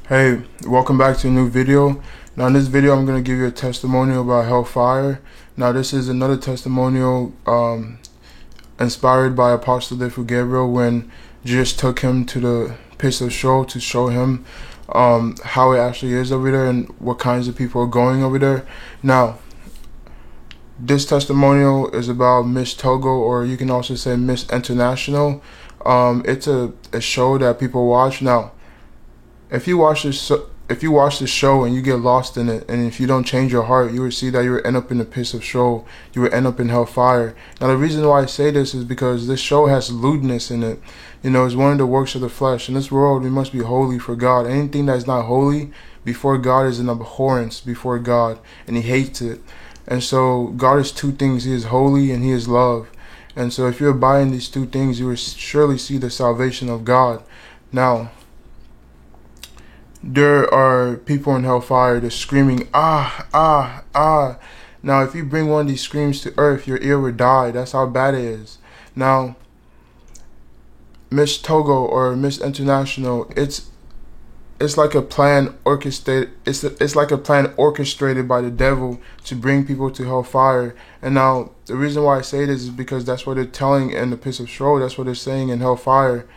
Hey, welcome back to a new video. Now in this video I'm going to give you a testimonial about hellfire. Now this is another testimonial inspired by Apostle Defu Gabriel when Jesus took him to the pits of Sheol to show him how it actually is over there and what kinds of people are going over there. Now this testimonial is about Miss Togo, or you can also say Miss International. It's a show that people watch. Now if you watch this show and you get lost in it, and if you don't change your heart, you will see that you will end up in the pits of Sheol. You will end up in hellfire. Now the reason why I say this is because this show has lewdness in it. You know, it's one of the works of the flesh. In this world we must be holy for God. Anything that is not holy before God is an abhorrence before God, and He hates it. And so God is two things. He is holy and He is love. And so if you abide in these two things, you will surely see the salvation of God. Now there are people in hellfire that's screaming, ah, ah, ah. Now, if you bring one of these screams to earth, your ear will die. That's how bad it is. Now, Miss Togo or Miss International, it's like a plan orchestrated. It's like a plan orchestrated by the devil to bring people to hellfire. And now, the reason why I say this is because that's what they're telling in the pits of Sheol. That's what they're saying in hellfire.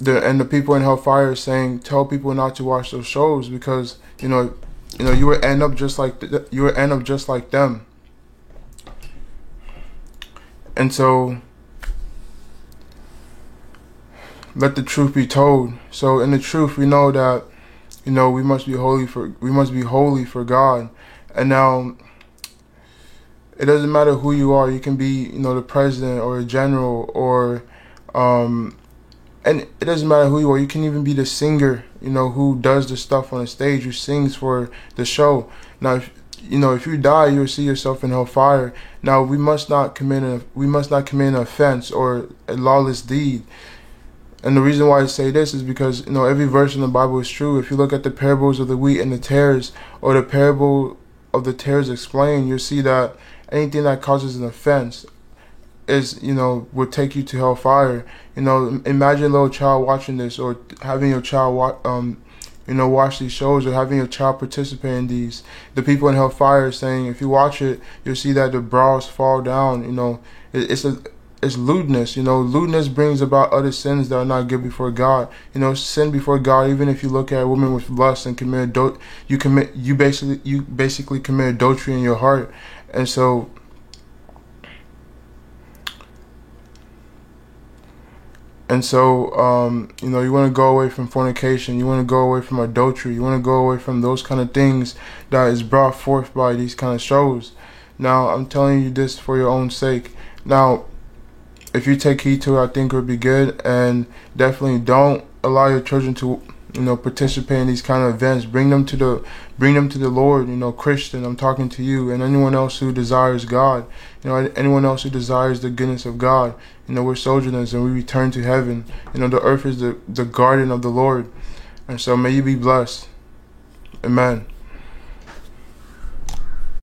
The people in hellfire are saying, tell people not to watch those shows because you will end up just like them. And so let the truth be told. So in the truth, we know that we must be holy for God. And now it doesn't matter who you are. You can be the president or a general or and it doesn't matter who you are. You can even be the singer, who does the stuff on the stage, who sings for the show. Now, if you die, you'll see yourself in hellfire. Now, we must not commit an offense or a lawless deed. And the reason why I say this is because every verse in the Bible is true. If you look at the parables of the wheat and the tares, or the parable of the tares explained, you'll see that anything that causes an offense is would take you to hellfire. Imagine a little child watching this, or having your child watch these shows, or having your child participate in these. The people in hellfire are saying, if you watch it, you'll see that the brows fall down. It's lewdness. Lewdness brings about other sins that are not good before God. Sin before God. Even if you look at a woman with lust and commit you basically commit adultery in your heart. And so you want to go away from fornication. You want to go away from adultery. You want to go away from those kind of things that is brought forth by these kind of shows. Now, I'm telling you this for your own sake. Now, if you take heed to it, I think it would be good. And definitely don't allow your children to participate in these kind of events. Bring them to the Lord. Christian, I'm talking to you, and anyone else who desires God. Anyone else who desires the goodness of God. We're sojourners and we return to heaven. The earth is the garden of the Lord. And so may you be blessed. Amen.